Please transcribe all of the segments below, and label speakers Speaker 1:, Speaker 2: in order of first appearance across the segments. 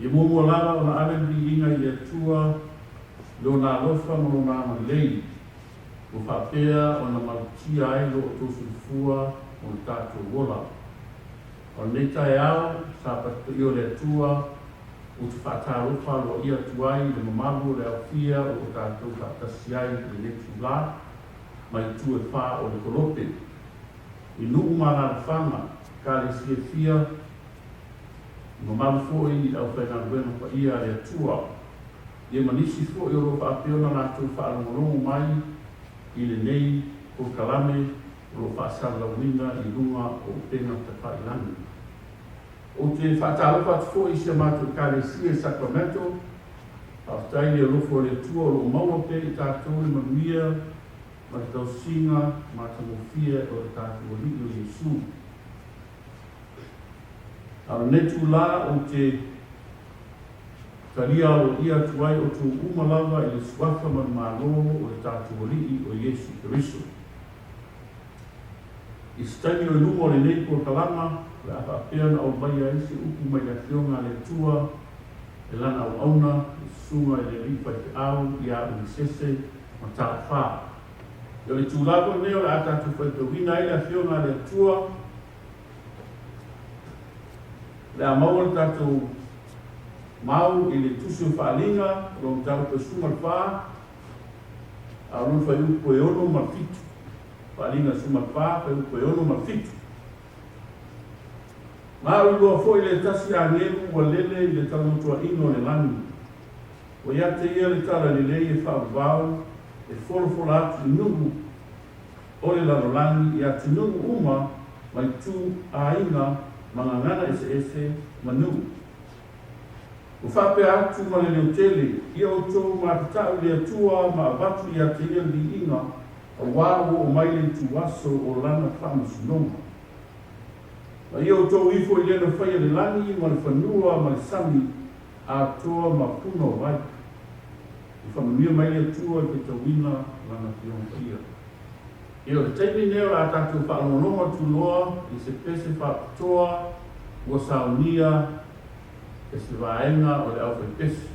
Speaker 1: Ia mua lava o na ale li inga i atua lo na lofa mo na malei. O whapea o na malutia ai lo o tosu fua o na tātou wola. O nei tai au, sa patu i o le atua, o te whātārofa lo ia tuai le mamalu le awhia o tātou whaatasi ai le netu la, mai tu e wha o le kolope. I nuu mana le whanga, ka le sia fia, mamalu fo i au whaina lueno pa ia le atua. Ia manisi fo i oro whaapeona nātou whaalongolongo mai, i le nei o kalame, o whaasala wina i runga o pena te whailani. O te whaatalofa atu fo i se mātou kālesia Sacramento, whaatai le lofo le tua o lo maua pe i tātou le manuia, ma te tausinga, ma te mofia o le tātou o o Jesu. Ara netu la o te karia o ia tuai o tu umalawa i le suafa man mālo o le tātou o o Jesu Keriso. I stani o ilungo le nei kua kalama, le apa apeana o mai a isi upu mai a fionga le tua, e lana au auna, i sunga i le ripa i te au, i a uni sese, ma tā whā. I o le tūlako neo le atatu whaita wina i le fionga le tua, le a maua le tātou mau i le tusu whaalinga, ro mtau pe sunga whā, a rufa i upo e ono ma fitu. Whaalinga suma whā, pe upo e ono ma fitu. Mā ua fo i le tasi a ngeru wa lele i le talotua ino le lani. O ia te ia le tala le lei e whaavau, e wholofola atu i nungu, o le lalo lani i atu nungu uma, mai tū a inga, mangangana ese manu. O whape atu ma le leo tele, ia o tō ma tatau le atua ma avatu i ate ia li inga, a wāwo o mai le tu waso o lana whamasunonga. Ma ia o tō ifo i lena whaia le lani, ma le whanua, ma le sami, a toa ma puno vai. I whamanuia mai le atua i te tawina lana pion whaia. Ia o le teimi neo a tātou whaalonga tu loa, i se pese whaatoa, ua saunia, e se vaenga o le au whai pese.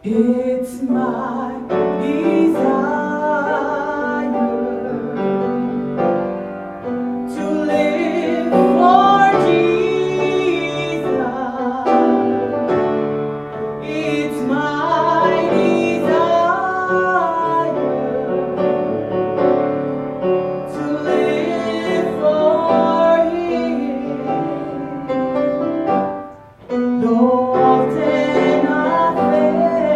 Speaker 2: It's my desire to live for Jesus. It's my desire to live for Him. Though often I fail,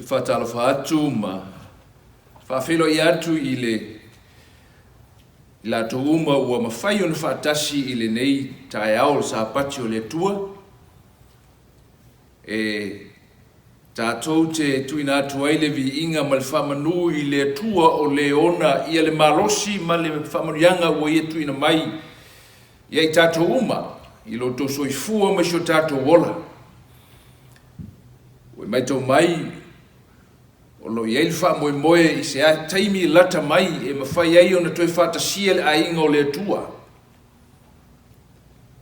Speaker 3: whatalofa atu ma whawhelo I atu I le la touma ua mawhai ona whaatasi I le nei tae ao sa pati o le tua tātou te tuina atu ai le vi inga ma le whamanu I le tua o le ona I le malosi ma le whamanuianga ua ia tuina mai ia I tātou uma I lo to soifua ma sio tātou wola ue mai tau mai o lo iei le wha moe I se a taimi lata mai e mawhai ai ona toi whatasia le ainga o le tua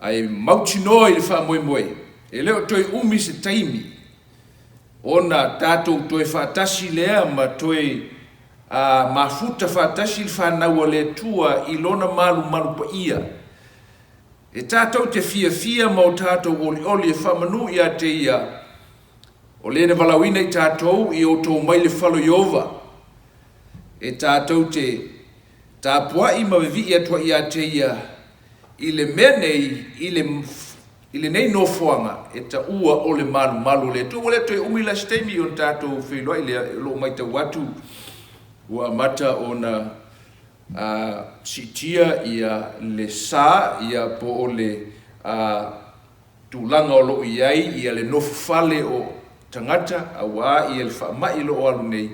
Speaker 3: ai mauti noa I le wha moe e leo toi umi se taimi ona tātou toi whatasi lea ma toi mafuta whatasi le whanau o le tua I lona malu pa ia e tātou te fia ma o tātou oli e whamanu ia te ia o le walawina I tātou I o tō mai le whalo Iova e tātou te tāpua I mawevi ia tua ia te ia I le menei I le nei no fuanga e ta ua o le malu le tu o le toi umila stemi on tātou whelua I le lo mai te watu ua mata ona sitia ia le sa ia po o le tūlanga o lo iai ia le nofu fale o tangata awa ia le whaamai lo o alu nei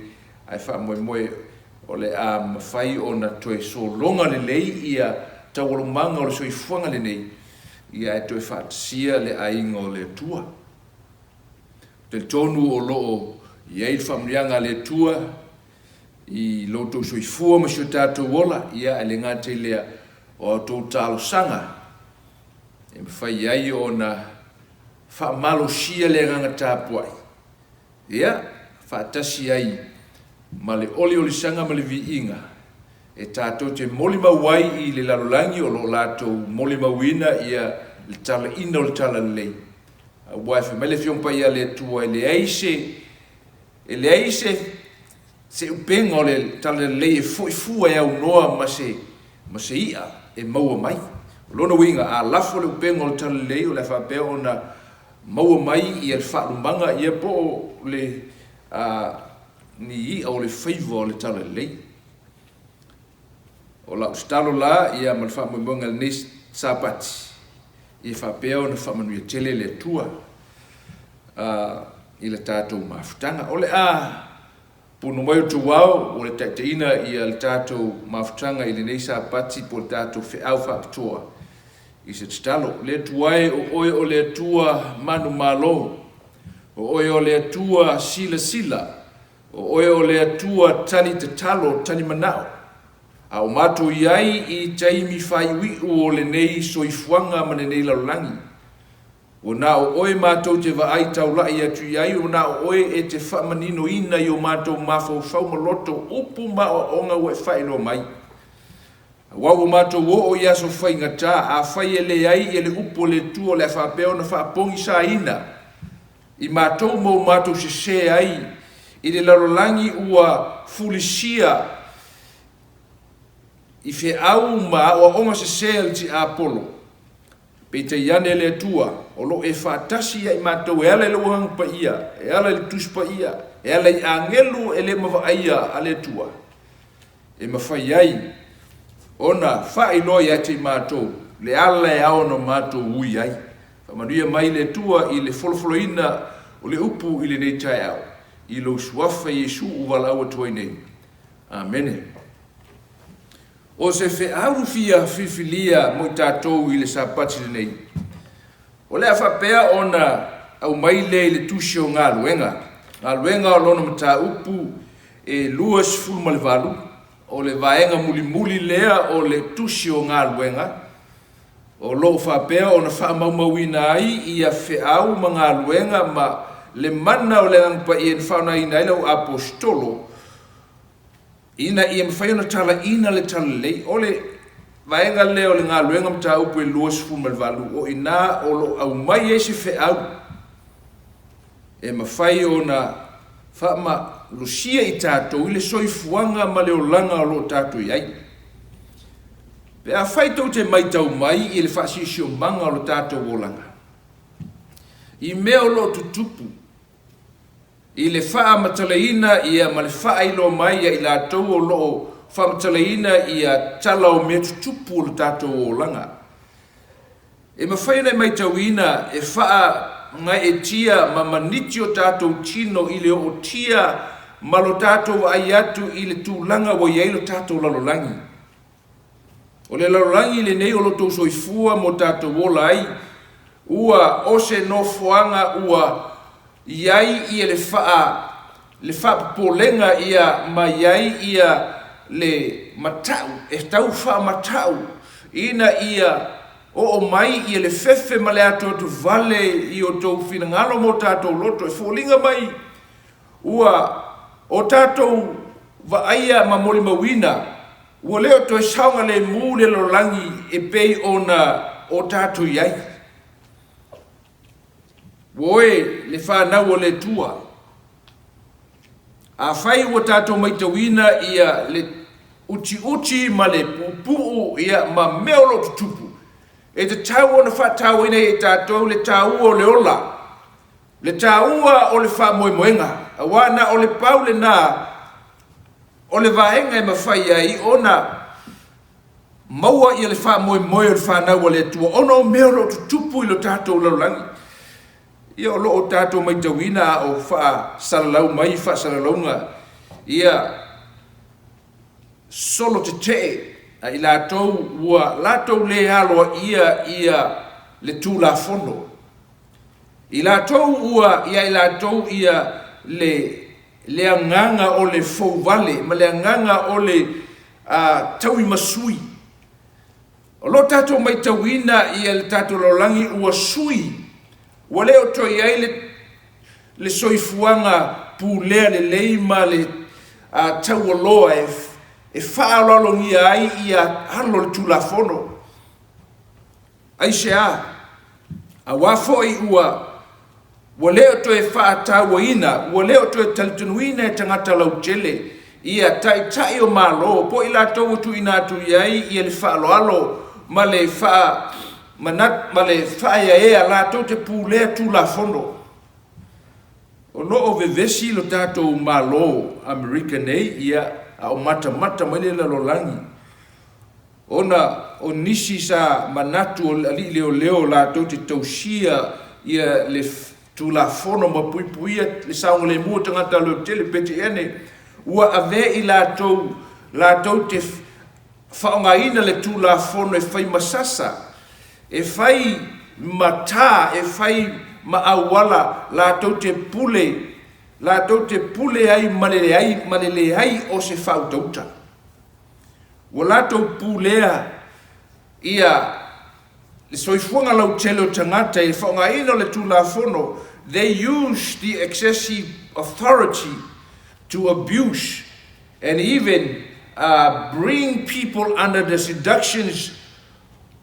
Speaker 3: ai whaamoe o le mawhai o na toi so longa le lei ia tawalumanga o le soifuanga le nei ia e toi whaatisia le ainga o le tua te tonu o loo iai le whaamrianga le tua I loto soifua ma sio tātou wola ia e le ngāte lea o tō tālo sanga e mwhai ai o na whaamalo sia le nganga tāpuai ia whaatasi ai ma le oli sanga ma le vi inga e tātou te moli mawai I le lalolangi o lo lātou moli mawina ia le tala ina o le tala lei a waife mele fiompa ia le tua e le aise se upenga o le tala lei e fuifua e au noa ma se ia e maua mai lona winga a lafo le upenga o le tala lei o le whapea o na maua mai I le whaalumanga ia po le ni ia o le whaiva o le tala lei o la ustalo la ia ma le whaamuimonga le nes sapati I whapea o na whamanuia tele le tua I le tātou mafutanga o le puno mai o tu wau o le taiteina I le tātou mafutanga I le nei sapati po le tātou whiau whapatoa I se talo le tuai o oe o le tua manu malo o oe o le tua sila o oe o le tua tali te talo tali manao a o mato iai I taimi whaiwi o le nei soifuanga ma nei laulangi o na o oe mato te vaai taulai atu iai o na o oe e te whamanino ina I o mato mafau maloto upu ma o onga ue whaino mai Wau mato wo o yaso whai ngata a whai ele ai ele upo le tuo le whapeo na whapongi sa ina I mato mo mato se ai I le larolangi ua fulisia I fe au ma o onga se al ti Apollo pe te yane le tua o lo e whaatasi ai mato e ala le wahang pa ia e ala le tus pa ia e ala I angelu ele mawa aia ale tua e mawhai ai ona whaino ia te mato le ala e ao no mato ui ai whamanuia mai le tua I le folofoloina o le upu I le nei tai au I lo suafa Yesu uwala awa tuai nei Amen o se whearu fia whiwhilia mo I tātou I le sapati le nei o le awhapea ona au mai le tusi o ngā luenga o lona mata upu e luas fulmalevalu o le vaenga muli lea o le tusi o ngā luenga o lo whapea o na whaamaumawina ai I a wheau ma ngā luenga ma le mana o le angpa I en whauna ina ila o apostolo ina I mwhai ona tala ina le tala lei o le vaenga lea o le ngā luenga mta upu e luas fulmalevalu o ina o lo au mai e se wheau e mawhai ona whaama lusia I tātou I le soifuanga ma leo langa o lo tātou iai. Pe a whaitou te maitau mai I le whaasisio manga o lo tātou o langa. I mea o lo tutupu I le wha matalaina ia ma le wha ilo mai ia i la tau o loo wha matalaina ia tala o mea tutupu o le tātou o langa. E mawhai nei mai tauina e wha ngai e tia ma maniti o tātou tino i le o tia ma lo tātou ai atu i le tūlanga o iei lo tātou lalolangi. O le lalolangi le nei o lo tau soifua mo tātou ola ai, ua ose no foanga ua iai ia le wha polenga ia ma iai ia le matau, e tau wha matau, ina ia o mai ia le fefe ma le ato atu vale i o tau finangalo mo tātou loto, e fōlinga mai, ua o tātou va aia ma moli mawina, ua leo to e saunga le mū le lolangi e pei ona o tātou iai. Woe le whanau o le tua. A whai ua tātou mai tawina ia le uti ma le pupuu ia ma meolo tutupu. E te tau ona whatau ina e tātou le tau o le ola. Le taua o le wha moemoenga. A wana o le pau le nā o le vaenga e mawhai ai ona maua ia le wha moemoe o le whanau o le tua. Ona o meolo tutupu i lo tātou laulangi. Ia o loo tātou mai tawina o wha salalau mai, wha salalaunga. Ia solo te te i lātou ua lātou le aloa ia le tūla fono. I lātou ua ia i lātou ia le anganga o le fau vale, ma le anganga o le taui masui. O lo tātou mai tawina ia le tātou laulangi ua sui. Wa leo to iai le soifuanga pulea le leima le taualoa e whaalolo ngia ai ia halo le tulafono. Aise a wafoi ua wa leo to e whaatawa ina, wa leo to e talitunuina e tangata lau tele ia tai o malo, po ila tau tu ina tu iai ia le whaaloalo ma le manat ma le whaia ea la tau te pūlea tū la fono. O no o vevesi lo tātou malo Amerika nei ia a o mata maile la lolangi. Ona o nisi sa manatu o li leo la tau te tausia ia le tū la fono ma puipuia le saunga le mua tangata lo tele pete ene ua ave i la tau te whaongaina le tū la fono e whai masasa. E fai mata, e fai maawala la tau te pule ai malele ai o se whau tauta. Wa la tau pulea ia le soifuanga lau telo tangata e whaunga ino le tūla fono. They use the excessive authority to abuse and even bring people under the seductions.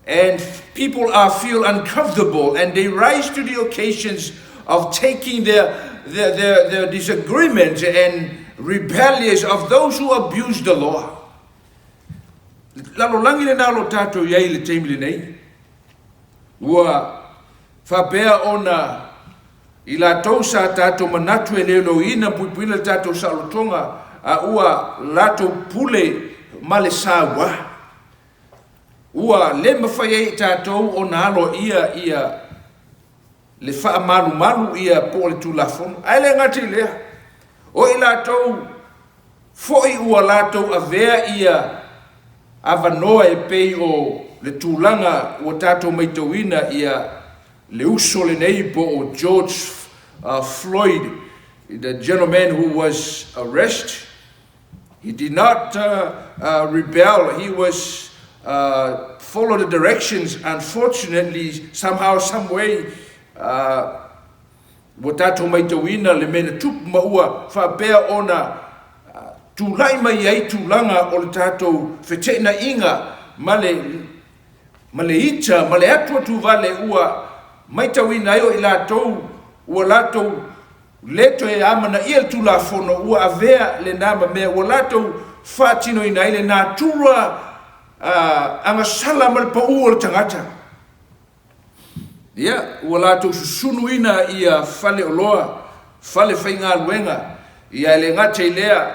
Speaker 3: And people feel uncomfortable and they rise to the occasions of taking their disagreements and rebellions of those who abuse the law. Lalolangi le nalo tato iai le teimile nei. Ua whapea ona i la tau sa tato manatu e lelo ina puipuina tato sa lotonga ua lato pule male sawa. Ua le mawhai e tātou o nalo ia le wha malu ia po le tūlafono. Ai le ngati lea. O i lātou foi ua lātou avea ia avanoa e pei o le tūlanga o tātou maitauina ia le uso le nei po o George Floyd, the gentleman who was arrested. He did not rebel. He was follow the directions. Unfortunately, somehow, some way, watato mai tawina le mena tupu maua whapea ona tūlai mai ai tūlanga o le tātou whetena inga male ita, male atua tu vale ua mai tawina ai o i lātou ua lātou leto e amana ia tūla fono ua avea le nama mea ua lātou whātino ina ile nā tūra anga sala mal pa o tangata. Ia, ua lātou susunu ina ia whale o loa fale whainga luenga, ia le ngate lea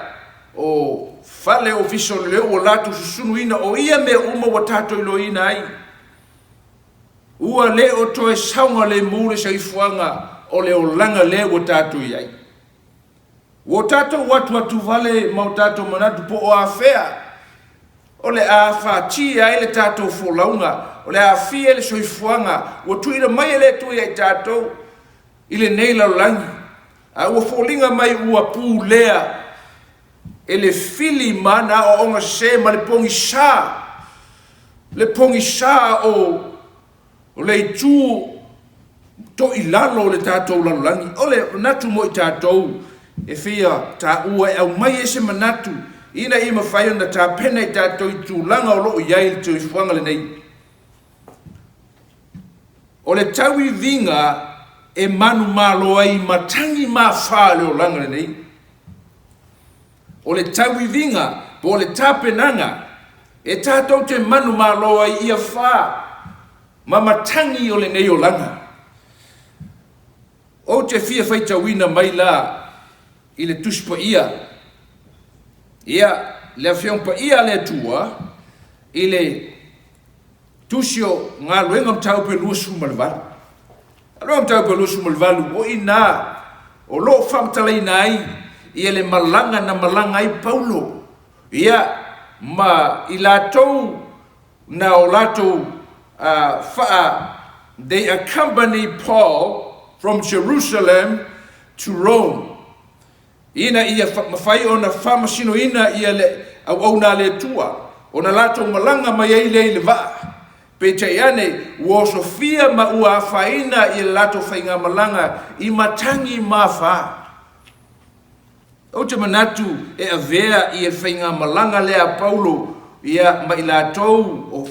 Speaker 3: o fale official leo o latu susunu ina o ia me uma wa tato ilo ina ai. Ua le o toe saunga le mure sa ifuanga o le o langa le o tato iai. O tato watu vale mau tato manatu po o afea. O le a whātia ai le tato folaunga. O le a fia le soifuanga. O tuira mai le tui ai tato. I le neila langi. A ua folinga mai ua pū lea. E le fili mana o onga se ma le pongi sa. Le pongi sa o le tū to i lalo le tatou lalangi. O le natu mo i tatou. E fia ta ua e au mai e se manatu. Ina ima whai ona ta pena i tatou i tūlanga o loo iai le tui fuanga le nei. O le tau i vinga e manu malo ai matangi ma wha le o langa le nei. O le tau i vinga po le tapenanga e tatou te manu malo ai ia wha ma matangi o le nei o langa. O te fia whaitawina mai la i le tuspa ia. Ia le awhiongpa ia le tua i le tusio ngā luenga mtau pe lua sumalvalu. Luenga mtau pe lua sumalvalu o ina o lo whamtalai nai ia le malanga na malanga ai Paulo. Ia ma i lātou na o lātou they accompany Paul from Jerusalem to Rome. Ina ia mawhai o na whamasino ina ia le au na le tua. O na lātou malanga mai ei le vaa. Pe te ane, ua Sofia ma ua whaina i le lātou whainga malanga i matangi ma wha. O te manatu e avea i e whainga malanga lea Paulo ia ma i lātou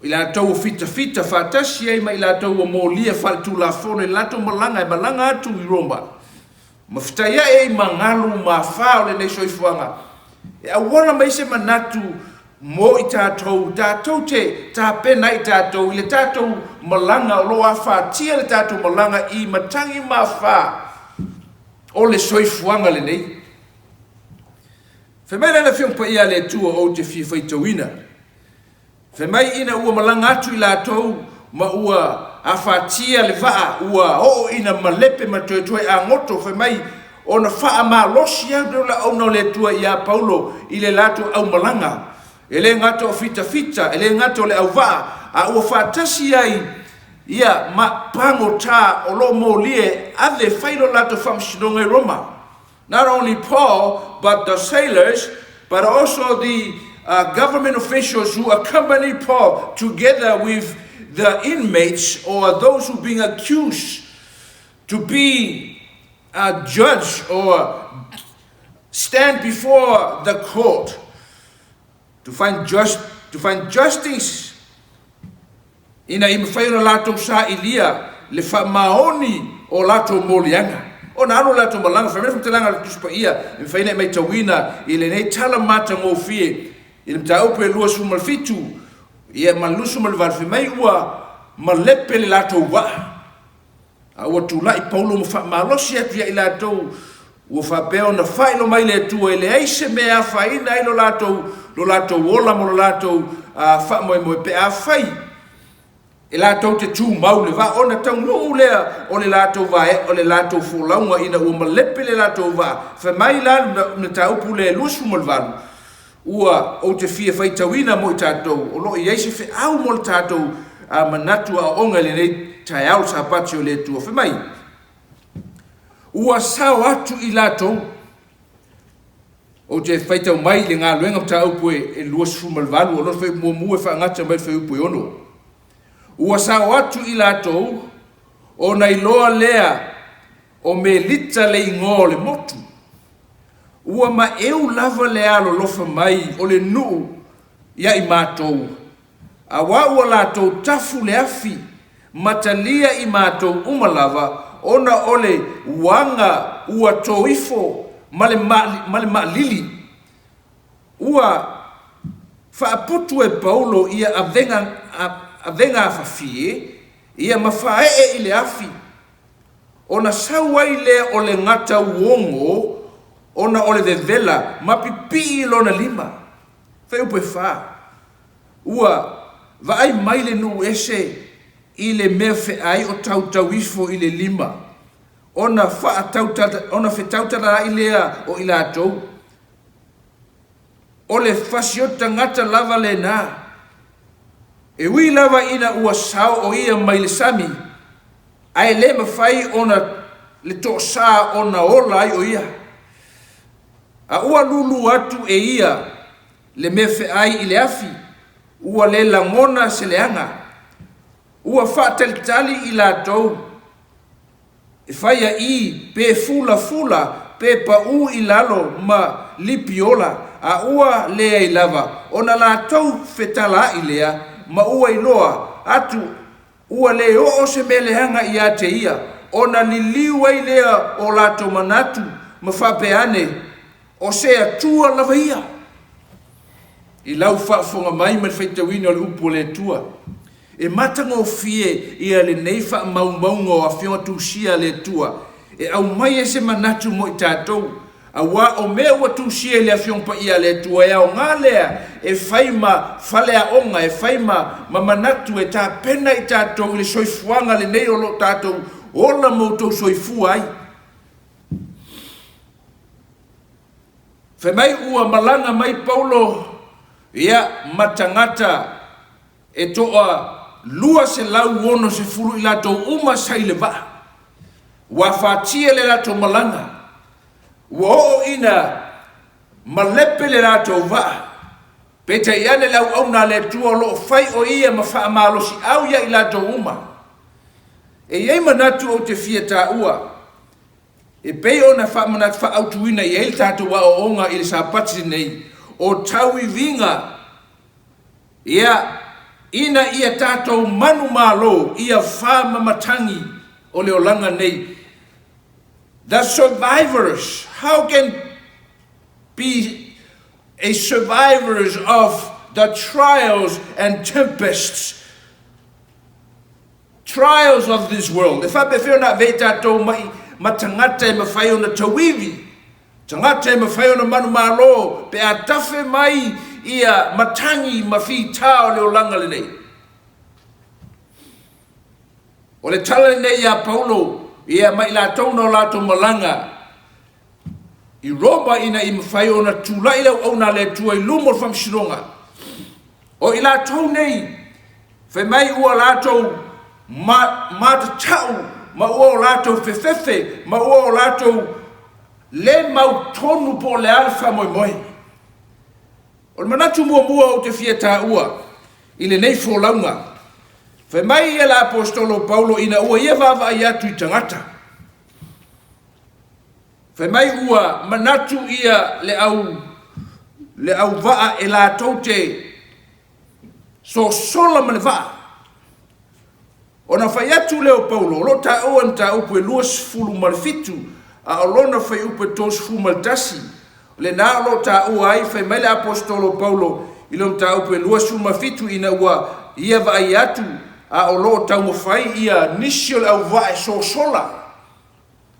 Speaker 3: i lātou o fita whātasi ei ma i lātou o mōlia whaletu la whono i lātou malanga e malanga atu i Roma. Maftaia e mangalu ma whao le nei soifuanga. E awana mai se manatu mo i tātou te tā pena i tātou, i le tātou malanga o loa whātia le tātou malanga i matangi ma wha o le soifuanga le nei. Whemai lana whiongpa ia le tua o te whiwhaitawina. Whemai ina ua malanga atu i lātou ma ua a whātia le vaa ua o ina malepe ma toe a ngoto whemai o na wha ma losi au dola au no le tua i a Paulo i le lato au malanga. E le ngato o fita, e le ngato le au vaa a ua whātasi ai ia ma pango tā o lo mo lie ave whairo lato whamsinonga i Roma. Not only Paul, but the sailors, but also the government officials who accompany Paul together with the inmates or those who are being accused to be a judge or stand before the court to find justice. Ina imwhaira lato sa ilia le whamaoni o lato molianga. O na aro lato malanga, whamena whamtelanga le tuspa ia, imwhaina mai tawina, i le nei tala mata ngō fie, i le mta upe lua sumalfitu, ia malusu malvalfi mai ua malepe le lato wa. A ua tula i Paulo malosi atu ia i lato, ua whapeo na whaino mai le tua, i le eise mea whaina i lo lato wola mo lo lato whamoe moe pe a whai. E lātou te tū mau le wā, o na tau nuu lea o le lātou vae, o le lātou fōlaunga ina ua malepe le lātou vā. Whamai lānu na taupu le lusu malvalu. Ua o te fia whaitawina mo i tātou, o lo i eise whi au mo le tātou manatu a onga le nei tai au sa pati o le tua. Whamai, ua sao atu i lātou, o te whaitau mai le ngā luenga taupu e lusu malvalu, o lo whai mua whaangata mai whai upu i ono. Ua sao atu i lātou, o nei loa lea, o me lita le ingō le motu. Ua ma eu lava le alo lofa mai, o le nuu, ia i mātou. A wā ua lātou tafu le afi, matalia i mātou umalava, ona ole wanga ua toifo, male maalili. Ua whaaputu e Paulo ia a venga fafie ia mafae i le afi ona sauai le o le ngata uongo, ona o le vevela, mapipi lona lima. Fai upe wha. Ua, vaai mai le nu ese, i le mea ai o tau ifo i le lima. Ona whetautara i lea o i la atou. O le whasiota ngata lava le nā. E ui lava ina ua sao o ia mai le sami. Ai le mawhai ona le tō sā ona ola ai o ia. A ua lulu atu e ia le mefe ai i le afi. Ua le langona se le anga. Ua whaatalitali i la tau. E whaia i pe fula pe pa u i lalo ma lipiola. A ua lea i lava. Ona la tau fetala i lea ma ua i loa atu. Ua le o se melehanga i a te ia. Ona ni liwa i lea o la tau manatu ma whapeane o se atua lava ia. I lau whaafonga mai man whaitawina o le upo le tua. E matango fie ia le neifa maunga o a whionga tūsia le tua. E au mai e se manatu mo i tātou. A wā o mea ua tūsia le a whionga pa ia le tua. E au ngā lea e whaima whalea onga. E whaima manatu e tā pena i tātou. I le soifuanga le nei o lo tātou. Ola moutou soifua ai. Whai mai ua malanga mai Paulo. Ia matangata e toa lua se lau ono se furu i lato uma sai le va. Wa fatia le lato malanga. Wa o ina malepe le lato va. Peta iane lau au na le tua lo fai o ia ma wha amalo si au ia i lato uma. E iei manatu o te fia ta ua. E pei o na wha manatu wha autuina i eil tato wa o onga i le sapati nei. O tau i vinga. Ia ina ia tātou manu malo ia whama matangi o leo langa nei. The survivors, how can be a survivors of the trials and tempests, trials of this world? E whape whio na vei tātou mai matangata e mawhai o na tawivi, tangata e mawhai o na manu malo, pe a tafe mai ia matangi mawhi tāo leo langa le nei. O le tala nei ia Paulo, ia mai la tauno la to malanga. I roba ina i mawhai o na tūlai lau au na le tua i lumo whamsironga. O i la tau nei, whai mai ua la tau mata tau, ma ua o la tau whewhewhe, ma ua o la tau le mau tonu po le alfa moi moi. O le manatu mua o te fia tā ua, i le nei fōlaunga. Whai mai ia la apostolo Paulo ina ua ia wawa i atu i tangata. Whai mai ua manatu ia le au waa e la tote so sola mane waa. O na whai atu leo Paulo, lo ta ua nta upe luas fulu malfitu, a o lona whai upe tos fu maltasi. Le nā lo ta ua ai whai mai le apostolo Paulo, i lo ta upe luas fu malfitu ina ua ia wa ai atu, a o lo tau mawhai ia nisio le au wae so sola.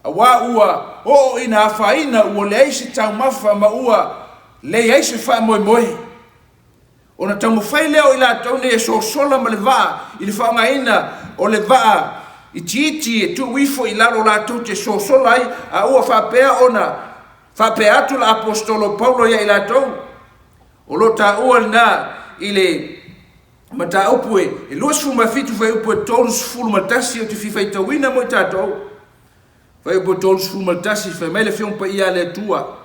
Speaker 3: A wā ua o ina a whaina ua le eise tau mawha ma ua le eise wha moe moe. O na tau mawhai leo i la tau ne e so sola ma le waa, i le whaanga ina o le waa i tiiti e tu wifo i lalo la tau te so sola ai, a ua whapea ona, whapea atu la apostolo Paulo ia i la tau. O lo ta ua na i le mata upue e luas fu mafitu fai upue tolus fulu matasi o te fifai tawina mo i tātou. Fai upue tolus fulu matasi fai mai le whiompa ia le tua.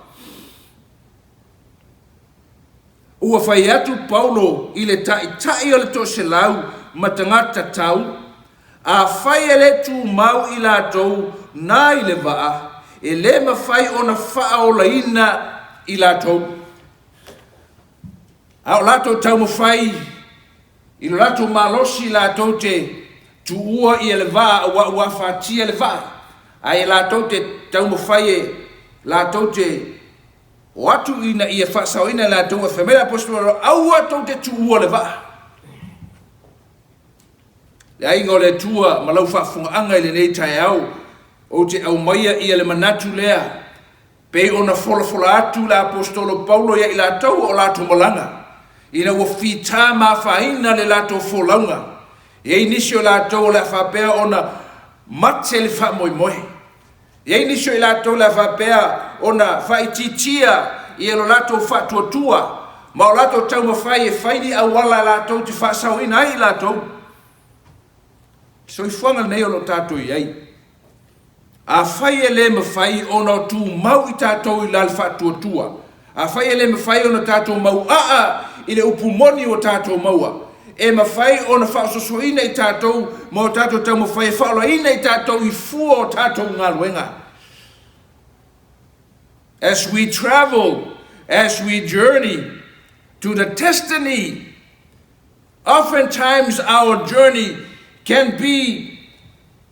Speaker 3: Ua fai atu Paulo i le tai o le tose lau matangata tau, a fai e le tu mau i la tau na i le waa, e le ma fai ona faa o la ina i la tau. A o la tau tau ma fai i lo lato malosi la tote tu ua i ele vaa ua ua whati ele vaa. Ai la tote tau mo whaie la tote o atu ina i e whaasau ina la tote whamela apostolo aua tote tu ua le vaa. Le ainga o le tua malau whaafunga anga i le nei tai au o te au maia ia le manatu lea, pe ona fola atu la apostolo Paulo ia i la tau o la malanga. Ina ua fita mawhaina le lato folaunga. Ia inisio la tau le whapea ona mate le wha moi moi. Ia inisio la tau le whapea ona whaititia ia lo lato whatuatua. Ma o lato tau mawhai e whaini a wala la tau te whaasau ina ai la tau. So i whanga nei o lo tato iai. A whai e le mawhai ona o tu mau i tato i lal whatuatua. A whai e le mawhai ona tato mau i le upumoni o tato maua. E mawhai ona whaasosoina i tato ma o tato tau mawhai e whaolaina i tato i fua o tato ngā luenga. As we travel, as we journey to the destiny, oftentimes our journey can be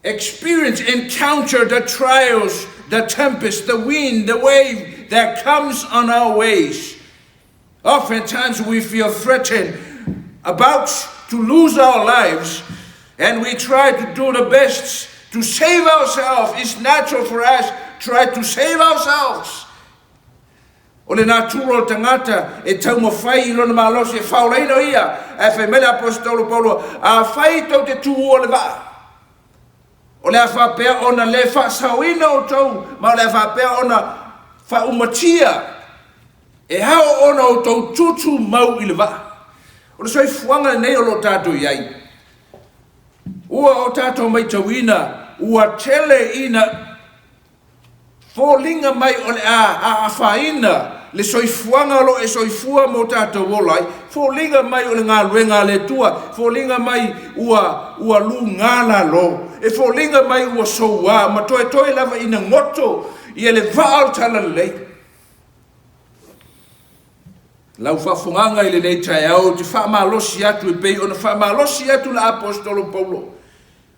Speaker 3: encounter the trials, the tempest, the wind, the wave that comes on our ways. Oftentimes we feel threatened, about to lose our lives, and we try to do the best to save ourselves. It's natural for us to try to save ourselves. O le natural tangata e tau mo fai ilo na malos e whaoleino ia e whaimele apostolo Paulo a fai tau te tu o le va. O le a whapea ona le whaasauina o tau ma o le a whapea ona whaumatia e hao ona o tau tutu mau i le va. O le soi fuanga nei o lo tātou iai. Ua o tātou mai tauina ua tele ina fōlinga mai o le a whaina le soifuanga lo e soifua mo tātou wolai, fōlinga mai o le ngā luenga le tua, fōlinga mai ua lu ngāla lo, e fōlinga mai ua soua, ma toe lava ina ngoto, i le vaal tala lei. Lau whafunganga i le nei tai au, te whaamalosi atu e pei, ona whaamalosi atu la apostolo Paulo.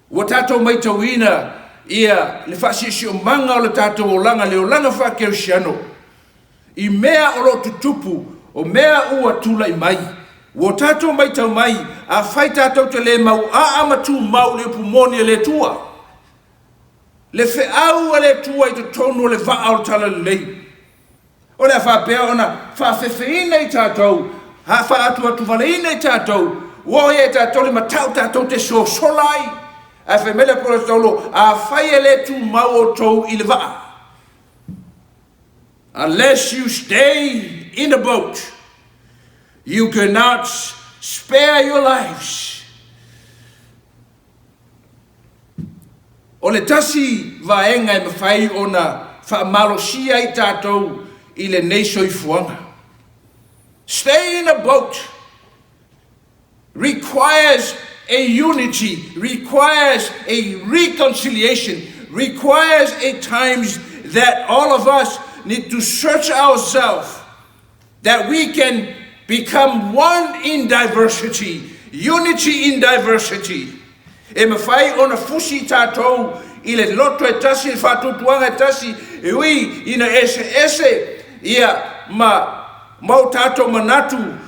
Speaker 3: Ua tātou mai tauina, ia le whaasisi o manga o le tātou o langa, le o langa whaakeusiano. I mea o lo tutupu, o mea ua tula i mai. Ua tātou mai tau mai, a whai tātou te le mau, a amatu mau le pumoni le tua. Le whe au le tua i te tonu le vaal tala lei. O le whapea ona, whawhewheina i tātou, ha wha atu waleina i tātou, ua e tātou le matau tātou te so solai. A whemele porostolo, a whai le tu mau o tau i le vaa. Unless you stay in a boat, you cannot spare your lives. O le tasi vaenga e mawhai ona whaamalosia i tātou i le nei soifuanga. Stay in a boat requires a unity, requires a reconciliation, requires a times that all of us need to search ourselves, that we can become one in diversity, unity in diversity. E mawhai ona fusi tātou i le loto e tasi, e whatutuanga e tasi, e ui ina ese, ia mau tātou manatu,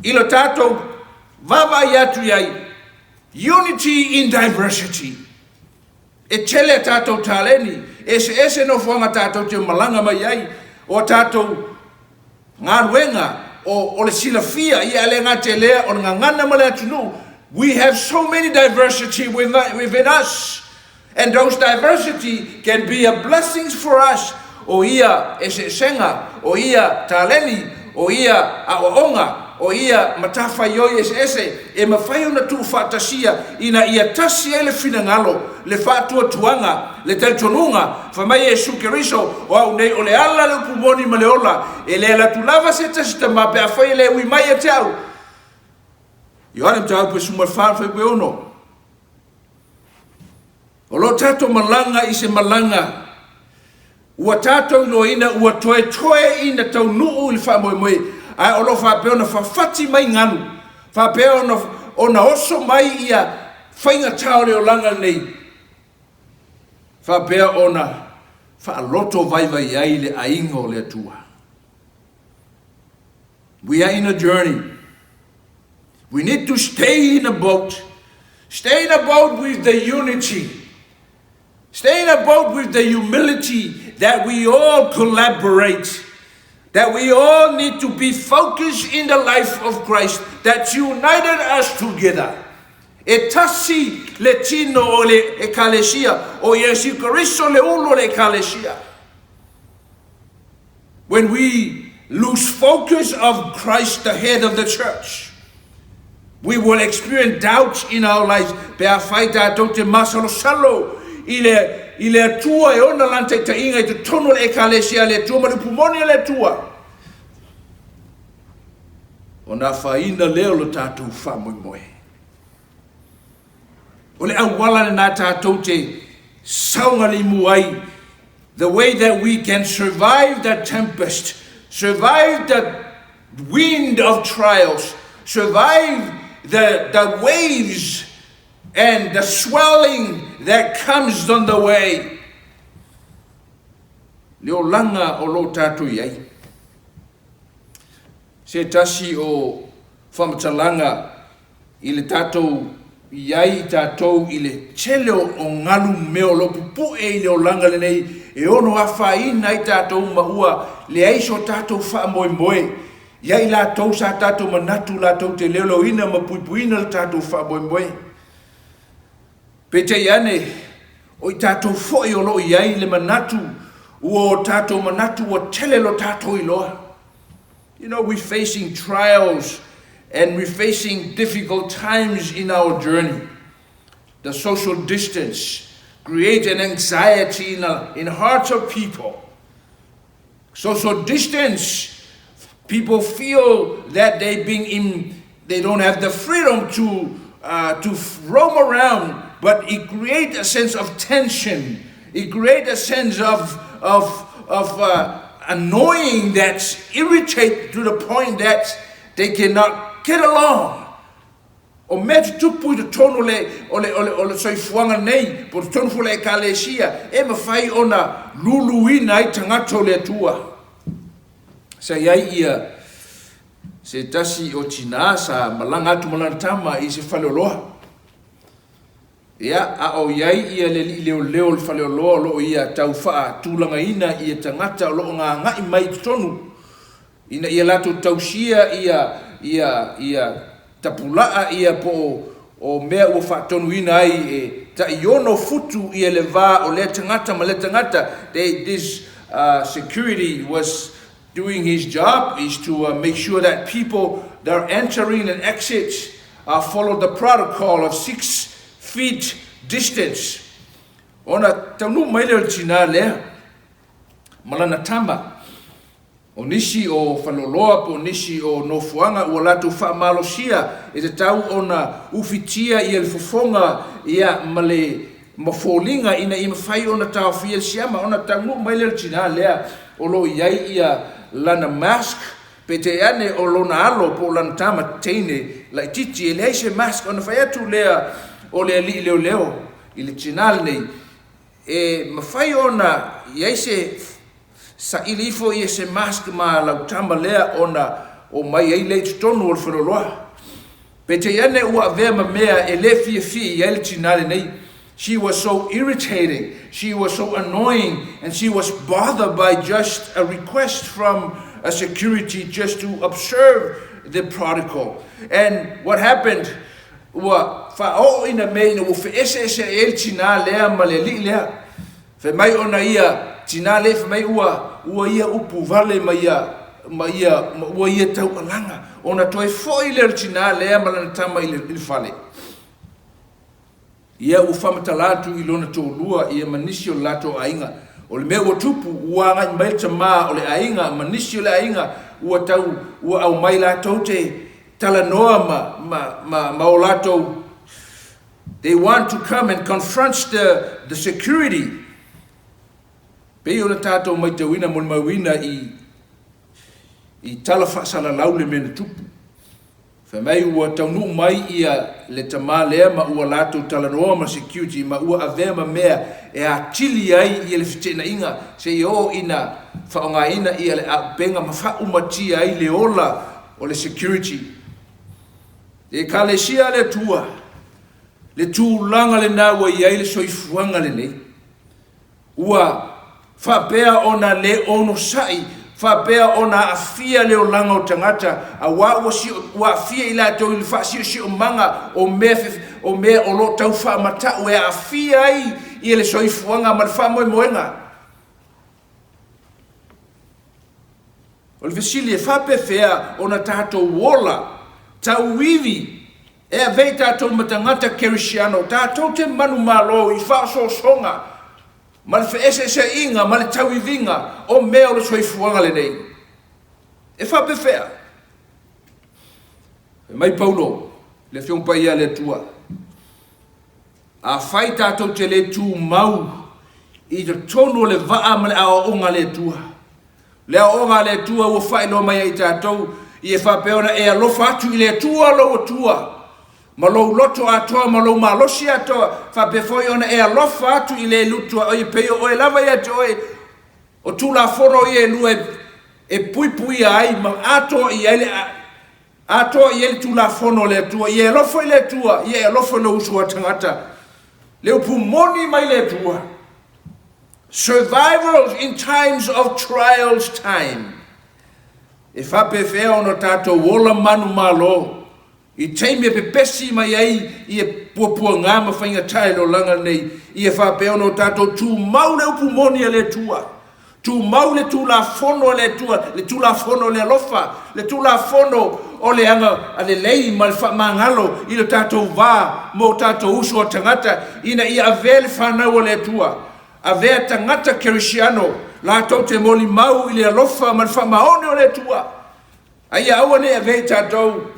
Speaker 3: ilo tātou vavai atu iai. Unity in diversity. E tele tātou tāleni, ese no whanga tātou te malanga mai ai, o tātou ngā ruenga, o le silafia, ia le ngā te lea, o ngā ngana male atunu. We have so many diversity within us, and those diversity can be a blessing for us. O ia ese senga, o ia tāleni, o ia aoonga, o ia matafa yoi ese, e mawhai ona tu whatasia, ina ia tasi e le finangalo, le whatua tuanga, le teltonunga, whamai e sukeriso, o au nei o le ala le upumoni ma le ola, e le ala tu lava se tasi ta mape a whai le ui mai e te au. Ioane mta au pe sumar whawhai pe ono. O lo tato malanga i se malanga, ua tato ino ina, ua toe ina tau nuu ili whamoe moe, ai o lo whapea ona whawhati mai nganu, whapea ona oso mai ia whainga taore o langa nei, whapea ona whaaloto vai ai le aingo le atua. We are in a journey. We need to stay in a boat with the unity. Stay in a boat with the humility that we all collaborate, that we all need to be focused in the life of Christ, that united us together. E tasi le tino o le ekalesia, o Yesu Christo le ulo le ekalesia. When we lose focus of Christ, the head of the church, we will experience doubts in our lives. Pe a faita to te masalo salo ile tua e ona lante te inga te tono le ekalesia le tua ma pumoni le tua. Ona faina leo lo tatu fa moe. Ole awala na tatu te saunga li muai. The way that we can survive the tempest, survive the wind of trials, survive the waves and the swelling that comes on the way. Leo langa o lo tatu iai. Se tasi o whamatalanga i le tātou iai tātou i le cheleo o ngalu meo lo pupu e leo langa le nei e ono a whaina i tātou maua le aiso tātou wha moe moe iai la tau sa tātou manatu la tau te leo ina ma puipuina le tātou wha moe moe pe te iane o i tātou foi o lo iai le manatu o tātou manatu o tele lo tātou i loa. You know, we're facing trials and we're facing difficult times in our journey. The social distance creates an anxiety in hearts of people. Social distance, people feel that they don't have the freedom to roam around, but it creates a sense of tension. It creates a sense of annoying that irritate to the point that they cannot get along. O mea tupu te tono le soifuanga nei, po te tono fu le ekalesia, e mawhai ona luluina i tangato le tua. Sa iai ia, se tasi o tina sa malanga atu malantama i se whaleoloha. Ia, a o iai ia le leo le whaleoloha lo ia tau wha tūlanga ina ia tangata lo ngā ngai mai tonu. Ina ia lato tausia ia tapulaa ia po o mea ua whaatonuina ai e ta iono futu ia le vā o le tangata ma le tangata. This security was doing his job is to make sure that people that are entering and exit follow the protocol of 6 feet distance. Ona taunu mai le tina lea malana tama. O nisi o whaloloa po nisi o nofuanga ua latu whaamalosia e te tau ona ufitia i el fofonga ia male mafolinga ina ima whai ona tau whiel siama ona tangu maile tina lea o lo iai ia lana mask pe te ane o lona alo po lana tama teine lai titi e lei se mask ona whai atu lea o lea li leo i le tina nei e mawhai ona iai se sa ilifo i se mask ma lau tama lea ona o mai ai le tonu o whaloloa. Pe te ane ua avea ma mea e le fia i ele tinale nei. She was so irritating, she was so annoying, and she was bothered by just a request from a security just to observe the protocol. And what happened? Ua whao ina mei na ufe ese ele tinale lea ma le li lea. Fe mai ona ia tina le fa mai ua ia upu vale ua ia tau alanga ona toi foi le tina le malana tama i le fale ia u famatalatu i lona tolua ia manisio lato ainga o le mea ua tupu ua ngai mai tama o le ainga manisio le ainga ua tau ua au mai lato te talanoa ma o lato. They want to come and confront the security. Pei ona tātou mai te wina mon mawina i tala whaasala laule mena tupu. Wha mai ua taunu mai ia le tamā lea ma ua lātou tala noa ma security ma ua avea ma mea e a tili ai i le whitena inga se i o ina whaonga ina i le a benga ma whaumatia ai le ola o le security. E ka le sia le tua, le tūlanga le nāua i ai le soifuanga le nei. ua whapea ona le ono sai, whapea ona afia leo langa o tangata, a wa afia ila tau ili whaasio si o manga o mea o lo tau wha mata, ue afia ai i le soifuanga ma le wha moe moenga. O le vesili e whape whea ona tātou wola, tau wivi, e a vei tātou matangata kerisiano, tātou te manu malo i whaaso songa, ma le whaese inga, ma le tawivinga, o mea o le soifuanga le nei. E whape whea. E mai paulo, le whiongpa ia le tua. A whai tātou te le tū mau, i te tono le waa ma le awa onga le tua. Le awa onga le tua ua whai no mai i tātou, i e whape ona e alofa atu i le tua lo o tua. Ma lou loto atoa, ma lou malosi atoa, whape foi ona e alofa atu i le lutua, o i peo o e lava i atoa, o tula fono i e lua e pui pui ai, ma atoa i ele tula fono le tua, i e alofa i le tua, i e alofa no usua tangata, le upumoni mai le tua. Survivors in times of trials time. E whape whea ona tātou wola manu malo, i teime pe pesi mai ai i e puapua ngā mawhainga tae lo langa nei i e whapeo no tātou tū mau le upu moni le tua. Tū mau le tū la fono le tua, le tū la fono le alofa, le tū la fono o le anga a le lei ma le whamangalo i le tātou vā mo tātou usu o tangata ina i avele whanau o le tua. Avea tangata kerisiano la tau te moli mau i le alofa ma le whamaone o le tua. Aia awane avea tātou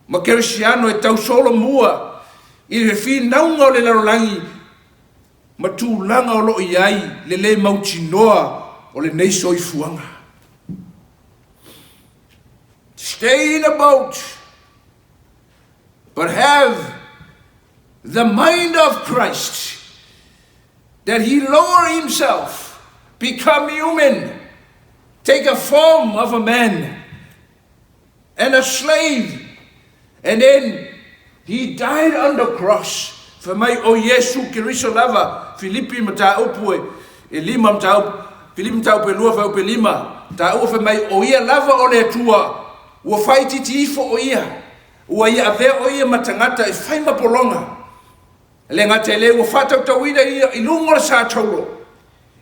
Speaker 3: ma kerisiano e tau solo mua i le fi naunga o le larolangi ma tūlanga o lo iai le mautinoa o le nei soifuanga. Stay in a boat, but have the mind of Christ, that he lower himself, become human, take a form of a man and a slave. And then he died on the cross. For mai o Yesu Kiriso lava, Filipi mata upue, e lima mta Filipi mta upe lua fa upe lima, ta ufe mai o ia lava o le tua, ua fai titi ifo o ia, ua ia ave o ia matangata e fai mapolonga. Le ngate le ua fata utawina ia ilungo le sa taulo.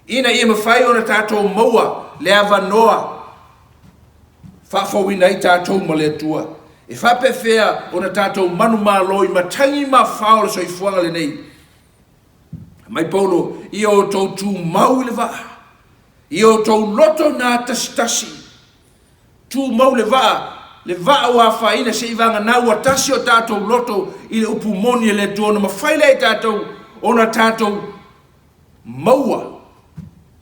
Speaker 3: Ina ia mawhai o na tātou maua, le ava noa, whawina i tātou ma le tua. E whape whea o na tātou manu malo i matangi ma whao le soifuanga le nei. Mai paulo, i o tau tū mau le waa. I o tau loto nā tasi. Tū mau le waa o a whaina se i vanga nau a tasi o tātou loto i le upu moni le tuona ma whaile i tātou o na tātou maua.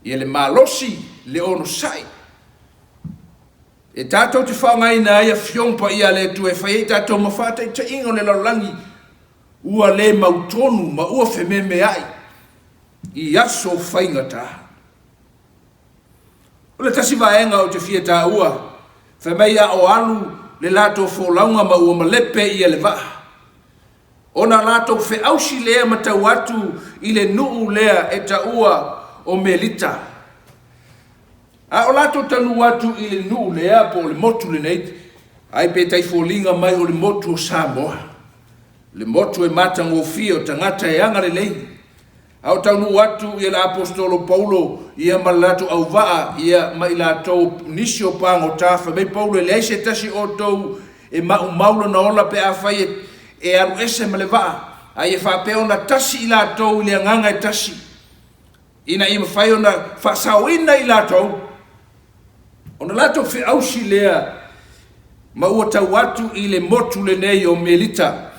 Speaker 3: I le malosi le ono sai. E tātou te whaongai nā ia whiongpa ia le tu e whai tātou mawhata i te ingo le laulangi ua le mautonu ma ua whememe ai i aso whainga tā. O le tasi vaenga o te whia tā ua whamei a o alu le lātou wholaunga ma ua malepe ia le waa. O na lātou whe ausi lea matau atu i le nuu lea e ta ua o melita. A o lato tanu watu i le nuu lea po le motu le nei, ai pe tai fōlinga mai o le motu o Samoa. Le motu e matango fio tangata e anga le lei. A o tanu watu i le apostolo Paulo i a malatu au waa i a mai lato nisi o pango tafa. Mei Paulo e leise tasi o tau e maula na ola pe a fai e aru ese ma le waa. A i e whapeo na tasi i lato i le anganga e tasi. Ina i mawhai o na whasawina i lato. Ona lato fi ausi lea ma ua tau atu i le motu le nei o melita.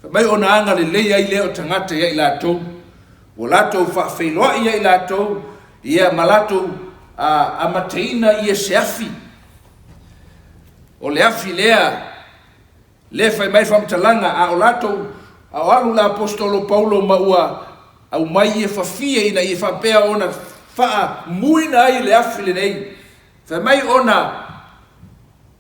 Speaker 3: Mai ona anga le lea i leo tangata ia i lato. O lato whawhailoa ia i lato. Ia malato a mateina ia se afi. O le afi lea. Le whai mai whamtalanga a o lato a o alu la apostolo Paulo ma ua au mai ia whawhia ina ia whapea ona wha muina i le afi le nei. Mai ona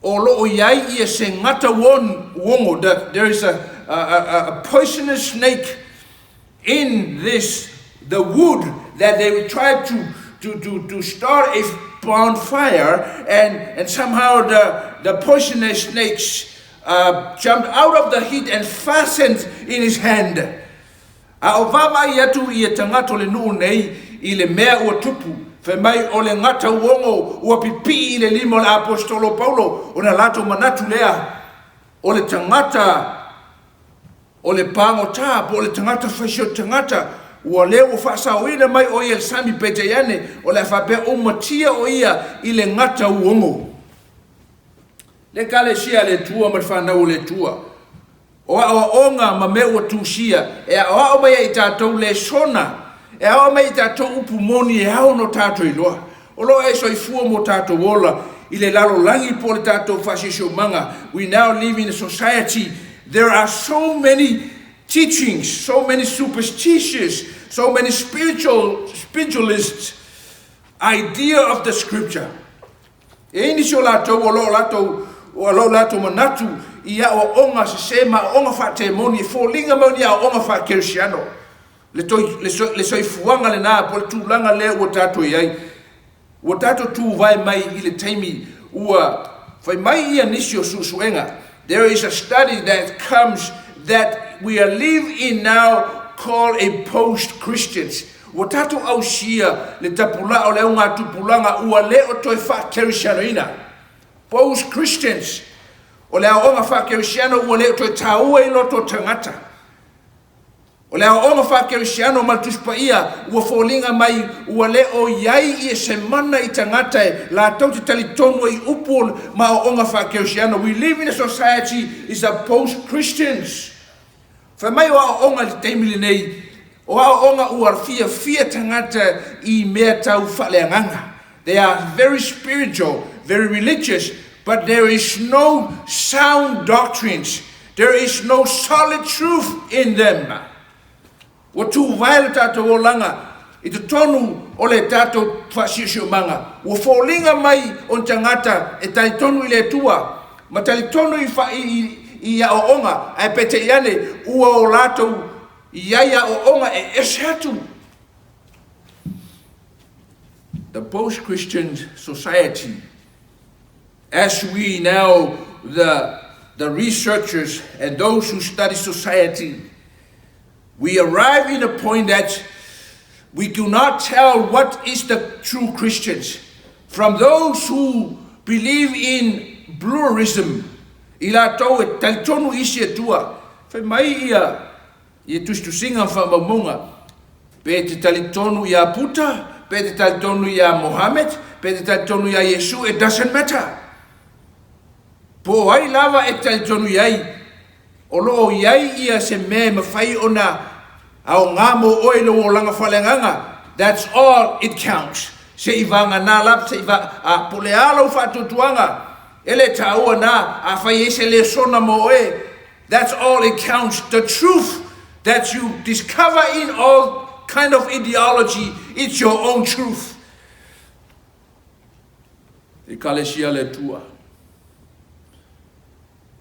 Speaker 3: o lo iai ia se ngata wongo that there is a poisonous snake in the wood that they tried to start a bonfire, and somehow the poisonous snakes jumped out of the heat and fastened in his hand. A o vava I atu I tangata le nuu nei I le mea ua tupu, fe mai o le ngata uongo ua pipi I le limo le apostolo Paulo, o na lato manatu lea, o le tangata, o le pango tā, po o le tangata whaisio tangata, ua leo o whaasauina mai o ia le sami pete iane, o le whapea o matia o ia I le ngata uongo. Le kale sia le tua ma whanau le tua. O a onga ma me ua tūsia, e a o mai I tātou le sona, e a o mai I tātou upu moni e hao no tātou I loa. O loa e soifua mo tātou wola, I le lalo langi po le tātou whasisio manga. We now live in a society, there are so many teachings, so many superstitions, so many spiritualist idea of the scripture. E ini sio latou o lo latou manatu ia o onga se sema onga fa temoni fo linga mo ni a onga fa kersiano le soifuanga le na po tulanga le o tato iai o tato tu vai mai I le taimi ua fai mai ia nisio susuenga. There is a study that comes that we are live in now called a post-Christians. O tato au sia le tapula o le unga tupulanga ua le o toi fa kersiano ina. Post-Christians. O le aonga wha kerisiano ua leo toi taua I loto tangata. O le aonga wha kerisiano maltuspa ia ua fōlinga mai ua leo iai I semana I tangata e la tau te talitono I upu ma aonga wha kerisiano. We live in a society is a post-Christians. Whamai o aonga li teimili nei o aonga ua fia tangata I mea tau whaleanganga. They are very spiritual, very religious, but there is no sound doctrines. There is no solid truth in them. O tu vai le tato o langa, I te tonu o le tato whasisio manga. O fōlinga mai on tangata e tai tonu I le tua. Ma tai tonu I a o onga, ai pete iane ua o lato iaia o onga e esatu. The post-Christian society, as we now, the researchers and those who study society, we arrive in a point that we do not tell what is the true Christians from those who believe in pluralism. Ila tau e taitonu isi e tua. Whai mai ia tustu singa whamamunga. Pe te talitonu ia puta, pe te talitonu ia Mohammed, pe te talitonu ia Yesu, it doesn't matter. Po ai lava e talitonu iai, o loo iai ia se me mawhai ona au ngamo oilo o langa whalenganga. That's all it counts. Se ivanga na lap, se iva a polealo whatutuanga, ele taua na a whai ese le sona mo e. That's all it counts. The truth that you discover in all kind of ideology, it's your own truth. E kalesia le tua.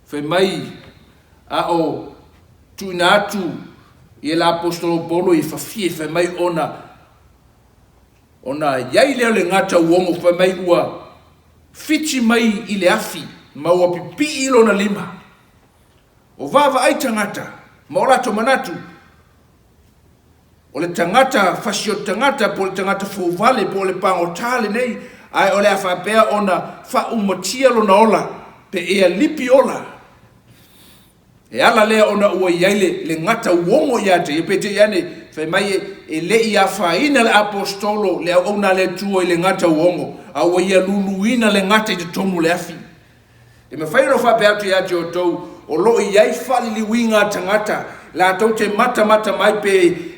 Speaker 3: Fe mai a o tuinatu I la apostolo Paulo I fafie fe mai ona iai leo le ngata uongo fe mai ua fiti mai I le afi ma ua pipi ilo na lima o vava ai tangata ma o lato manatu o le tangata fasio tangata po le tangata fōvale po le pango tale nei ai o le awhapea ona wha umatia lo na ola pe ea lipi ola e ala lea ona ua iaile le ngata uongo iate e pete iane whai mai e le ia whaina le apostolo le ona le tua I le ngata uongo a ua ia luluina le ngata I te tomu le afi e me whaino whape atu iate o tau o lo iai whali liwinga tangata la tau te mata mai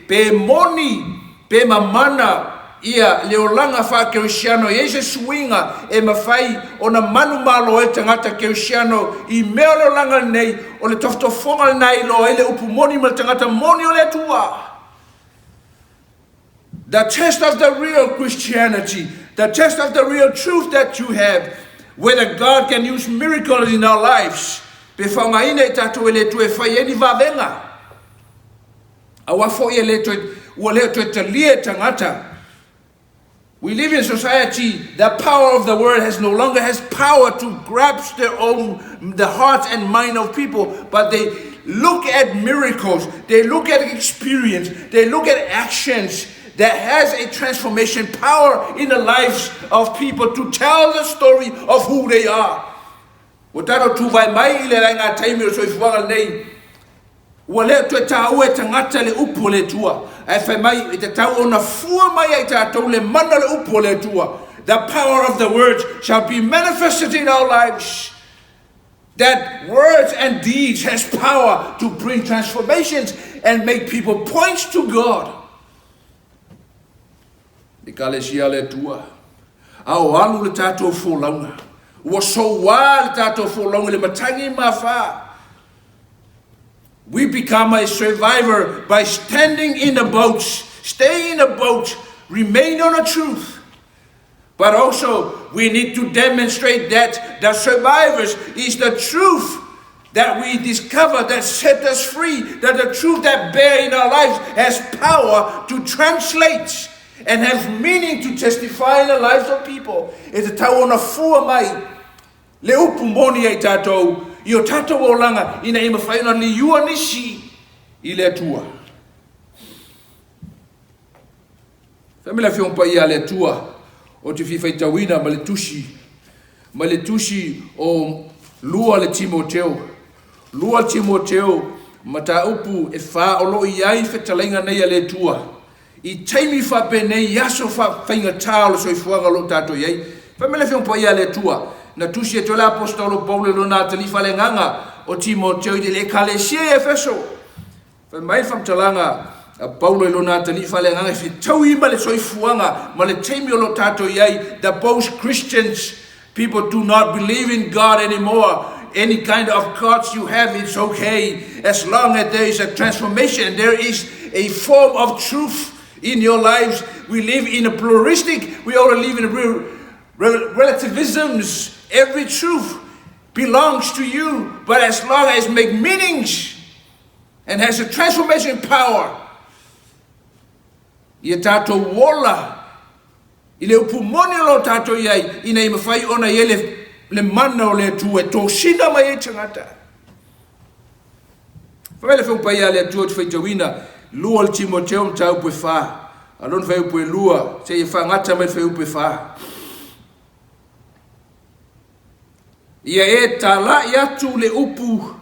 Speaker 3: pe moni pe mamana ia leolanga wha kerisiano I ese swinga e mawhai o na manu malo e tangata kerisiano I mea leolanga nei o le toftofonga nei lo ele upu moni ma tangata moni o le tua. The test of the real Christianity, the test of the real truth that you have, whether God can use miracles in our lives. Pe whaunga ina I tatu ele tue whai eni vavenga. Awa fo ele tue ua leo te talia tangata. We live in a society, the power of the word no longer has power to grasp the hearts and mind of people, but they look at miracles, they look at experience, they look at actions that has a transformation power in the lives of people to tell the story of who they are. Watato tu vai mai ile ranga taimi o soifuanga nei. Wale tu tau e tangata le upo le tua. Ai fai mai te tau ona fua mai ai tātou le mana le upo le tua. The power of the words shall be manifested in our lives. That words and deeds has power to bring transformations and make people point to God. Ikalesia le tua. Au alu le tātou fōlaunga. Ua soa le tātou fōlaunga le matangi mawha. We become a survivor by standing in the boats, stay in the boat, remain on the truth. But also, we need to demonstrate that the survivors is the truth that we discover that set us free, that the truth that bear in our lives has power to translate and have meaning to testify in the lives of people. E te tau ona fua mai, le upu moni ai tātou, I o tātou o langa, ina ima whaina li iua nisi I le atua. Whamila whiompa ia le atua, o te whiwhai tawina ma le tusi o lua le Timoteo. Lua Timoteo, ma tā upu e wha o lo I ai whetalainga nei a le atua. I taimi whape nei yaso whainga tā o le soifuanga lo tātou iai. Whamila whiompa ia le atua. Na tusi e tola apostolo Paulo lo na talifa le nganga o Timoteo I le kalesia e Efeso. Fa mai whamtalanga a Paulo lo na talifa le nganga fi tau I ma le soifuanga ma le taimi o lo tato iai. The post-Christians, people do not believe in God anymore. Any kind of gods you have, it's okay. As long as there is a transformation, there is a form of truth in your lives. We live in a pluralistic, we all live in a relativisms. Every truth belongs to you, but as long as it makes meanings and has a transformation power, ia tātou wola, I le upumoni lo tātou iai, ina ima whai ona ia le mana o le tu e tō sina mai e tangata. Whaile whiumpa ia le tu o te whaitawina, lua le Timoteo mta upu e wha, alon whai upu e lua, se i whangata mai whai upu e wha. Ia e tala I atu le upu,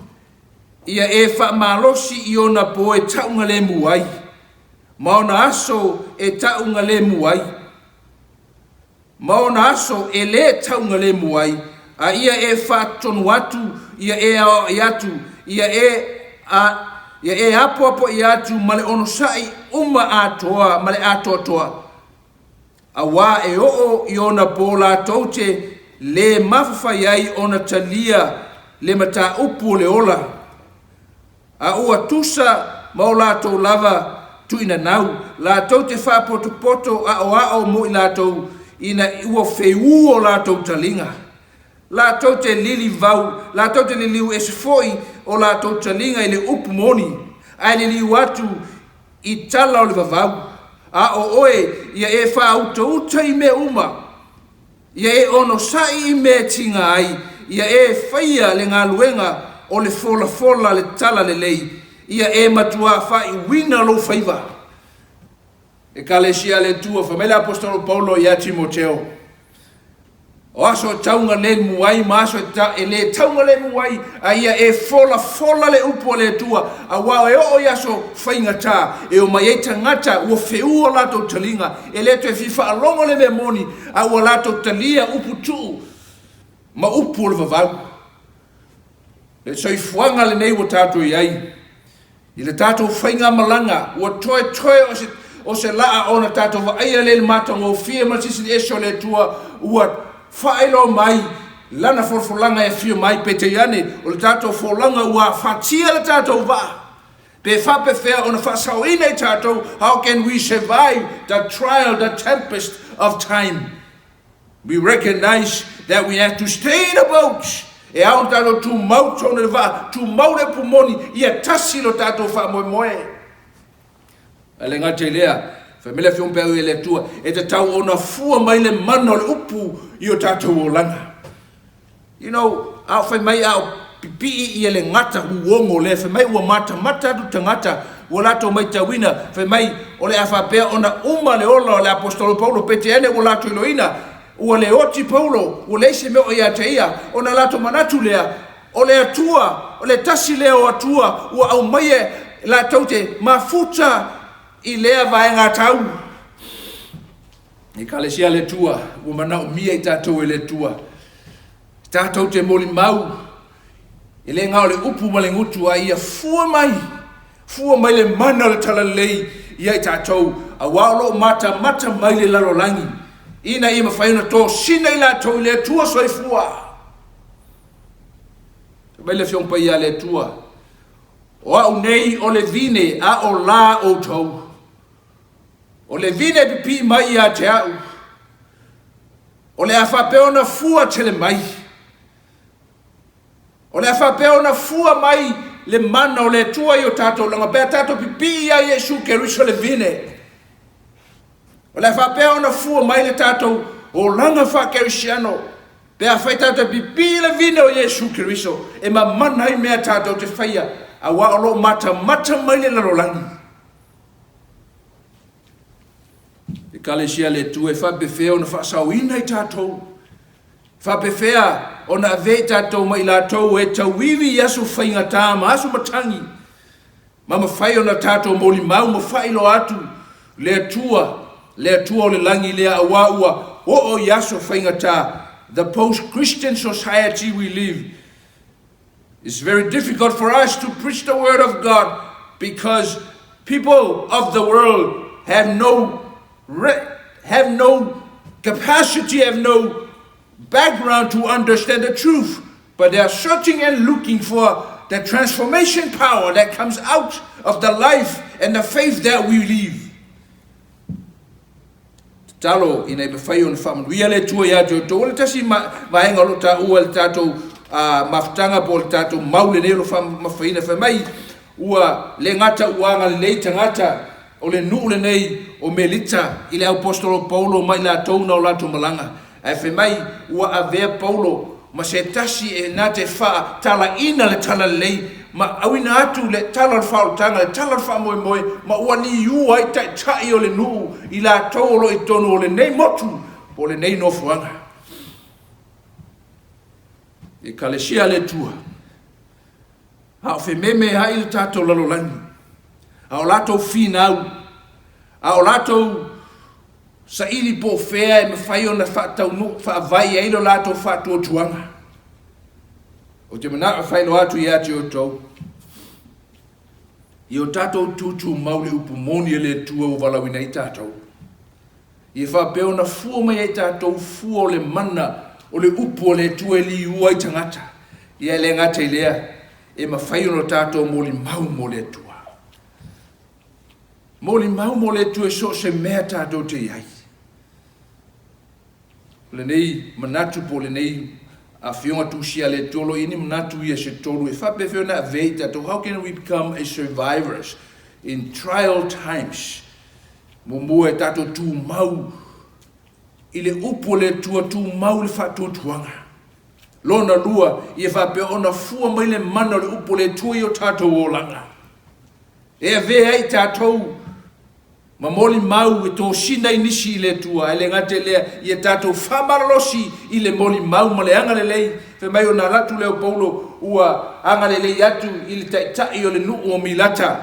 Speaker 3: ia e wha malosi I ona po e taunga le muai. Maona aso e taunga le muai. Maona aso e le taunga le muai. A ia e wha tonu atu, ia e ao I atu, ia e apo I atu ma le ono sai uma atoa, ma le atoa toa. A wā e oo I ona po la toute, le mawhawhai ai ona talia le mata upu le ola. A ua tusa mau lātou lava tu ina nau. Lātou te whapoto poto a o mo I lātou ina ua wheu o lātou talinga. Lātou te lili vau, lātou te liliu esfoi o lātou talinga I le upu moni. Ai liliu atu I tala o le vavau. A o oe ia e wha uta I me uma. Ia e ono sai I me tinga ai, ia e whaia le ngā luenga o le fola le tala le lei, ia e matua whai wina lo whaiva. E kalesia le tua, whamele apostolo Paulo ia Timoteo. O aso taunga le muai, ma aso e le taunga le muai, a ia e fola le upo le tua, a wao e o iaso whainga tā, e o mai e tangata, ua wheu o lato talinga, e le te fifa alongo le memoni, a ua lato talia upu tu, ma upo le vavau. Le soifuanga le nei wa tātou iai, I le tātou whainga malanga, ua toe o se laa ona tātou wa aia le matango, fia matisi esho le tua, ua whaelo mai, lana folfolanga e fio mai pe te iane, o le tātou folanga ua whatia le tātou wa. Pe whape whea ona whasauina I tātou, how can we survive the trial, the tempest of time? We recognize that we have to stay in the boat. E au tātou tu mau tōne le wā, tu mau le pumoni, ia tasi lo tātou wha moe moe. Ale ngate lea famile fium pe le tua e te tau ona fua mai le mana le upu i o tātou o langa. You know, au fai mai au pipi i le ngata uongo le fai mai ua mata du tangata ua lato mai tawina fai mai o le awhapea ona le ola o le apostolo Paulo pete ene ua lato iloina ua le oti Paulo ua leise meo ia te ia ona lato manatu lea o le atua o le tasi lea o atua ua au mai e la taute mafuta i lea vaenga tau. I kalesia le tua ua manau mia i tātou e le tua. Tātou te moli mau e le ngao le upu ma le ngutu a ia fua mai le mana le tala lei ia i tātou a walo mata mai le lalo langi ina i mawhaiuna tō sina i la tau le tua soi fua mai le fiong pa ia le tua o au nei o le vine a o la o tau o le vine pipi mai ia te au o le awhapeona fua tele mai o le awhapeona fua mai le mana o le tua i o tātou langa pēr tātou pipi ia Iesu Keriso le vine o le awhapeona fua mai le tātou o langa whakerisiano pēr whai tātou pipi le vine o Iesu Keriso e ma mana i mea tātou te whaia a wa olo mata mai le larolangi e kalesia le tua e whapewhea ona whaasauina i tātou whapewhea ona avei tātou mai lātou e tawiwi yasu whaingatā ma asu matangi ma mawhai ona tātou moli mau ma whailo atu le tua o le langi lea awa ua o yasu whaingatā. The post-Christian society we live, it's very difficult for us to preach the word of God because people of the world have no capacity, have no background to understand the truth, but they are searching and looking for the transformation power that comes out of the life and the faith that we live. Talo ina be fai on fam wi ale tua ya to le tasi vaenga lo ta u le tato maftanga pol tato maule ne lo fam mafaina fa mai ua le ngata uanga le tangata o le nu le nei o melita ile apostolo Paulo mai la tona o la to malanga ai fa mai ua ave Paulo ma se tasi e na te fa tala ina le tala lei ma awina atu le tala fa tanga le tala fa moi ma ua ni u ai tai o le nu i la tolo i tono o le nei motu o le nei no fuanga e kalesia le tua a fe meme hai le tato lalo langi a o lato finau a o lato sa ili po fea e me fai ona fa tau no fa vai e lo lato fa to tuanga o te mana fai no atu ia te o tau i o tato tutu maule upu moni le tua o valawina i tato i fa pe ona fua mai i tato fua o le mana o le upu o le tua e li ua i tangata i e le ngata i lea e ma fai ona tato moli mau mo le tua moli mau mo le tua so se mea tato te iai le nei manatu po le nei a fionga tusia le tolo ini manatu ia se tolo e fa pe na veita to how can we become a survivors in trial times mo e tato tu mau ile upo le tua tu mau le fa tu tuanga lona lua e fa pe ona fua mai le mana le upo le tua yo tato o langa e ve ai tato ma moli mau e to sina inisi le tua ele ngate le ia tato famarolosi ile moli mau ma le anga le lei fe mai ona ratu le Paulo ua anga le lei atu ile tai o le nu o milata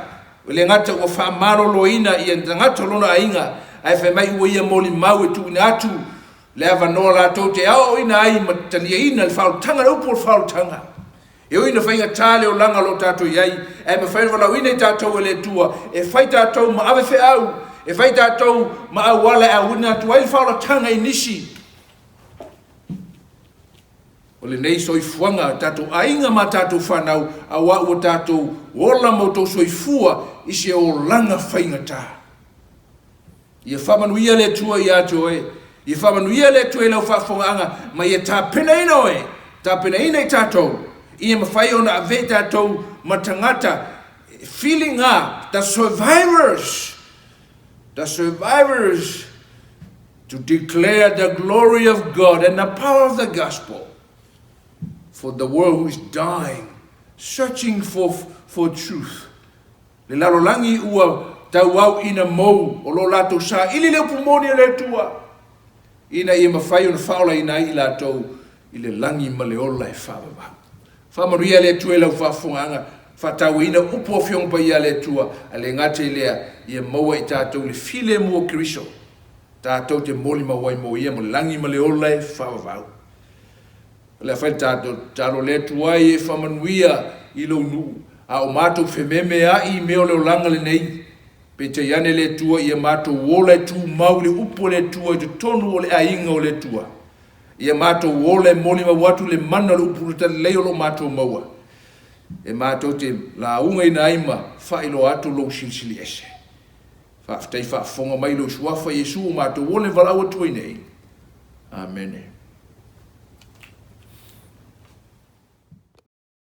Speaker 3: le ngate o famaroloina ia ngate lona ainga ai fe mai ua ia moli mau e tu atu le ava no la to te au ina ai matania ina le fal tanga le upol fal tanga e ina fainga tale o langa lo tato iai e me fainga la ina tato le tua e fai tato ma ave fe au e vai tātou ma awala a wina tu ai whaora tanga inisi. O le nei soi fuanga tātou ainga ma tātou whanau a wa ua tātou ola mo tō soi fua isi o langa whainga tā. Ia whamanuia le tua i ato e. Ia whamanuia le tua i lau whafonga ma ia tā pena ino e. Tā pena ina i tātou. Ia ma whai ona a vei tātou ma tangata feeling the survivors the survivors, to declare the glory of God and the power of the gospel for the world who is dying, searching for truth. Le lalolangi ua tauau ina mou o lo lato sa ili le pumoni le tua. Ina ia mawhai ona whaola ina i lato i le langi maleola e whawaba. Whamaria le tua e lau whafunganga, whatau ina upo fiong pa ia le tua, a le ngate lea ia maua i tātou le file mua Kristo. Tātou te moli mawai mo ia mo langi maleola e whawabau. Le whai tātou le tua e whamanuia i lo nuu. A o mātou whememe a i meo leo langa le nei. Pe te iane le tua i a mātou wola e tū mau le upo le tua i te tonu o le ainga o le tua. I a mātou wola e moli mawatu le mana le upo le leo lo mātou maua. E mātou te la unga i naima whailo atu lo silsili ese. Whaftai whafonga mai lo suafa Yesu o mātou wola e valaua tua i nei. Amen.